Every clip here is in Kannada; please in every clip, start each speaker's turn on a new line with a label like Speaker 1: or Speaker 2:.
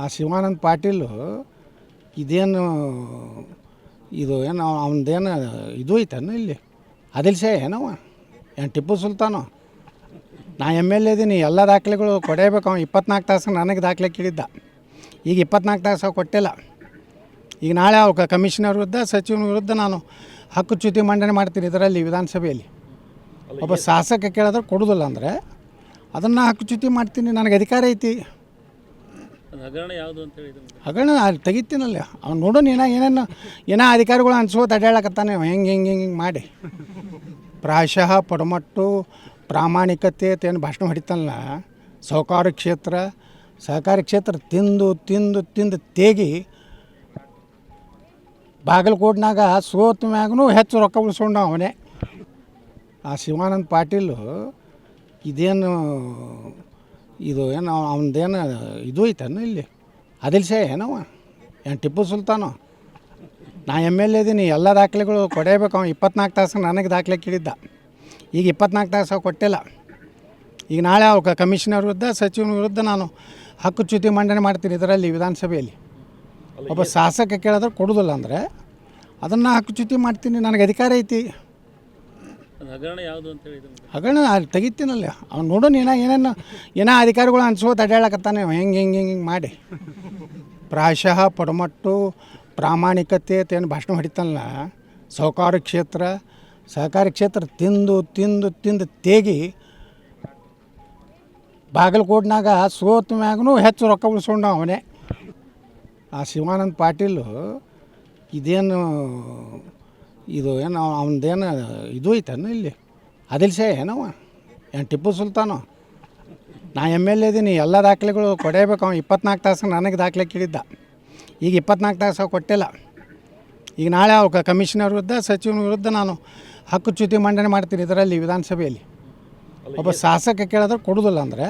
Speaker 1: ಆ ಶಿವಾನಂದ ಪಾಟೀಲು ಇದೇನು ಇದು ಏನು ಅವನದೇನು ಇದು ಐತೇನು ಇಲ್ಲಿ ಆದಿಲ್ ಶಾ ಏನವ ಏನು ಟಿಪ್ಪು ಸುಲ್ತಾನು. ನಾ MLA ಇದ್ದೀನಿ, ಎಲ್ಲ ದಾಖಲೆಗಳು ಕೊಡೇಬೇಕು. ಅವ 24 ತಾಸು ನನಗೆ ದಾಖಲೆ ಕೇಳಿದ್ದ. ಈಗ 24 ತಾಸು ಕೊಟ್ಟಿಲ್ಲ. ಈಗ ನಾಳೆ ಅವ್ರ ಕಮಿಷನರ್ ವಿರುದ್ಧ ಸಚಿವನ ವಿರುದ್ಧ ನಾನು ಹಕ್ಕುಚ್ಯುತಿ ಮಂಡನೆ ಮಾಡ್ತೀನಿ ಇದರಲ್ಲಿ ವಿಧಾನಸಭೆಯಲ್ಲಿ. ಒಬ್ಬ ಶಾಸಕ ಕೇಳಿದ್ರೆ ಕೊಡೋದಿಲ್ಲ ಅಂದರೆ ಅದನ್ನು ಹಕ್ಕುಚ್ಯುತಿ ಮಾಡ್ತೀನಿ, ನನಗೆ ಅಧಿಕಾರ ಐತಿ. ಹಗರಣ ಅಲ್ಲಿ ತೆಗಿತೀನಲ್ಲ ಅವ್ನು ನೋಡೋಣ. ಏನೋ ಅಧಿಕಾರಿಗಳು ಅನ್ಸೋದು ಅಡ್ಡಾಡಕತ್ತಾನೆ ಹೆಂಗೆ ಮಾಡಿ ಪ್ರಾಯಶಃ ಪಡಮಟ್ಟು ಪ್ರಾಮಾಣಿಕತೆ ಏನು ಭಾಷಣ ಹೊಡಿತಾನಲ್ಲ. ಸಹಕಾರಿ ಕ್ಷೇತ್ರ ತಿಂದು ತೇಗಿ ಬಾಗಲಕೋಟ್ನಾಗ ಸೋತ ಮ್ಯಾಗೂ ಹೆಚ್ಚು ರೊಕ್ಕ ಉಳಿಸ್ಕೊಂಡು ಅವನೇ. ಆ ಶಿವಾನಂದ ಪಾಟೀಲು ಇದೇನು ಇದು ಏನು ಅವನದೇನು ಇದು ಐತೇನು ಇಲ್ಲಿ ಆದಿಲ್ ಶಾ ಏನವ ಏನು ಟಿಪ್ಪು ಸುಲ್ತಾನು. ನಾ MLA ಇದ್ದೀನಿ, ಎಲ್ಲ ದಾಖಲೆಗಳು ಕೊಡೇಬೇಕು. ಅವ 24 ತಾಸು ನನಗೆ ದಾಖಲೆ ಕೇಳಿದ್ದ. ಈಗ 24 ತಾಸು ಕೊಟ್ಟಿಲ್ಲ. ಈಗ ನಾಳೆ ಅವ್ರ ಕಮಿಷನರ್ ವಿರುದ್ಧ ಸಚಿವನ ವಿರುದ್ಧ ನಾನು ಹಕ್ಕುಚ್ಯುತಿ ಮಂಡನೆ ಮಾಡ್ತೀನಿ ಇದರಲ್ಲಿ ವಿಧಾನಸಭೆಯಲ್ಲಿ. ಒಬ್ಬ ಶಾಸಕ ಕೇಳಿದ್ರೆ ಕೊಡೋದಿಲ್ಲ ಅಂದರೆ ಅದನ್ನು ಹಕ್ಕುಚ್ಯುತಿ ಮಾಡ್ತೀನಿ, ನನಗೆ ಅಧಿಕಾರ ಐತಿ. ಹಗರಣ ಅಲ್ಲಿ ತೆಗಿತೀನಲ್ಲ ಅವ್ನು ನೋಡೋಣ. ಏನೋ ಅಧಿಕಾರಿಗಳು ಅನ್ಸೋದು ಅಡ್ಡಾಡಕತ್ತಾನೆ ಹೆಂಗೆ ಮಾಡಿ ಪ್ರಾಯಶಃ ಪಡಮಟ್ಟು ಪ್ರಾಮಾಣಿಕತೆ ಏನು ಭಾಷಣ ಹೊಡಿತಾನಲ್ಲ. ಸಹಕಾರಿ ಕ್ಷೇತ್ರ ತಿಂದು ತೇಗಿ ಬಾಗಲಕೋಟ್ನಾಗ ಸೋತ ಮ್ಯಾಗೂ ಹೆಚ್ಚು ರೊಕ್ಕ ಉಳಿಸ್ಕೊಂಡು ಅವನೇ. ಆ ಶಿವಾನಂದ ಪಾಟೀಲು ಇದೇನು ಇದು ಏನು ಅವನದೇನು ಇದು ಐತೇನು ಇಲ್ಲಿ ಆದಿಲ್ ಶಾ ಏನವ ಏನು ಟಿಪ್ಪು ಸುಲ್ತಾನು. ನಾ MLA ಇದ್ದೀನಿ, ಎಲ್ಲ ದಾಖಲೆಗಳು ಕೊಡೇಬೇಕು. ಅವ 24 ತಾಸು ನನಗೆ ದಾಖಲೆ ಕೇಳಿದ್ದ. ಈಗ 24 ತಾಸು ಕೊಟ್ಟಿಲ್ಲ. ಈಗ ನಾಳೆ ಅವ್ರ ಕಮಿಷನರ್ ವಿರುದ್ಧ ಸಚಿವನ ವಿರುದ್ಧ ನಾನು ಹಕ್ಕುಚ್ಯುತಿ ಮಂಡನೆ ಮಾಡ್ತೀನಿ ಇದರಲ್ಲಿ ವಿಧಾನಸಭೆಯಲ್ಲಿ. ಒಬ್ಬ ಶಾಸಕ ಕೇಳಿದ್ರೆ ಕೊಡೋದಿಲ್ಲ ಅಂದರೆ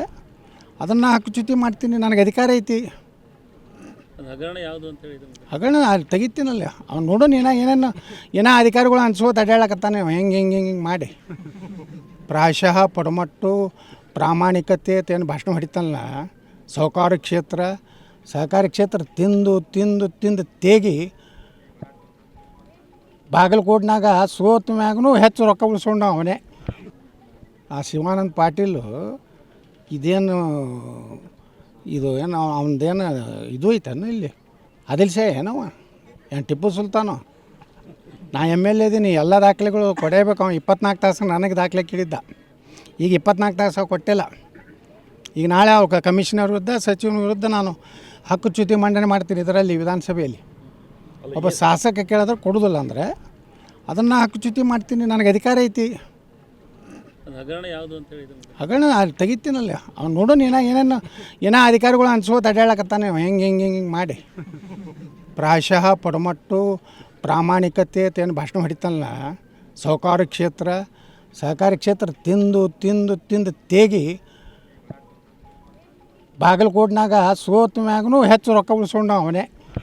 Speaker 1: ಅದನ್ನು ಹಕ್ಕುಚ್ಯುತಿ ಮಾಡ್ತೀನಿ, ನನಗೆ ಅಧಿಕಾರ ಐತಿ. ಹಗರಣ ಅಲ್ಲಿ ತೆಗಿತೀನಲ್ಲ ಅವ್ನು ನೋಡೋಣ. ಏನೋ ಅಧಿಕಾರಿಗಳು ಅನ್ಸೋದು ಅಡ್ಡಾಡಕತ್ತಾನೆ ಹೆಂಗೆ ಮಾಡಿ ಪ್ರಾಯಶಃ ಪಡಮಟ್ಟು ಪ್ರಾಮಾಣಿಕತೆ ಏನು ಭಾಷಣ ಹೊಡಿತಾನಲ್ಲ. ಸಹಕಾರಿ ಕ್ಷೇತ್ರ ತಿಂದು ತೇಗಿ ಬಾಗಲಕೋಟ್ನಾಗ ಸೋತ ಮ್ಯಾಗೂ ಹೆಚ್ಚು ರೊಕ್ಕ ಉಳಿಸ್ಕೊಂಡು ಅವನೇ. ಆ ಶಿವಾನಂದ ಪಾಟೀಲು ಇದೇನು ಇದು ಏನು ಅವನದೇನು ಇದು ಐತೇನು ಇಲ್ಲಿ ಆದಿಲ್ ಶಾ ಏನವ ಏನು ಟಿಪ್ಪು ಸುಲ್ತಾನು. ನಾ MLA ಇದ್ದೀನಿ, ಎಲ್ಲ ದಾಖಲೆಗಳು ಕೊಡೇಬೇಕು. ಅವ 24 ತಾಸು ನನಗೆ ದಾಖಲೆ ಕೇಳಿದ್ದ. ಈಗ 24 ತಾಸು ಕೊಟ್ಟಿಲ್ಲ. ಈಗ ನಾಳೆ ಅವ್ರ ಕಮಿಷನರ್ ವಿರುದ್ಧ ಸಚಿವನ ವಿರುದ್ಧ ನಾನು ಹಕ್ಕುಚ್ಯುತಿ ಮಂಡನೆ ಮಾಡ್ತೀನಿ ಇದರಲ್ಲಿ ವಿಧಾನಸಭೆಯಲ್ಲಿ. ಒಬ್ಬ ಶಾಸಕ ಕೇಳಿದ್ರೆ ಕೊಡೋದಿಲ್ಲ ಅಂದರೆ ಅದನ್ನು ಹಕ್ಕುಚ್ಯುತಿ ಮಾಡ್ತೀನಿ, ನನಗೆ ಅಧಿಕಾರ ಐತಿ. ಹಗರಣ ಅಲ್ಲಿ ತೆಗಿತೀನಲ್ಲ ಅವ್ನು ನೋಡೋಣ. ಏನೋ ಅಧಿಕಾರಿಗಳು ಅನ್ಸೋದು ಅಡ್ಡಾಡಕತ್ತಾನೆ ಹೆಂಗೆ ಮಾಡಿ ಪ್ರಾಯಶಃ ಪಡಮಟ್ಟು ಪ್ರಾಮಾಣಿಕತೆ ಏನು ಭಾಷಣ ಹೊಡಿತಾನಲ್ಲ. ಸಹಕಾರಿ ಕ್ಷೇತ್ರ ತಿಂದು ತೇಗಿ ಬಾಗಲಕೋಟ್ನಾಗ ಸೋತ ಮ್ಯಾಗೂ ಹೆಚ್ಚು ರೊಕ್ಕ ಉಳಿಸ್ಕೊಂಡು ಅವನೇ.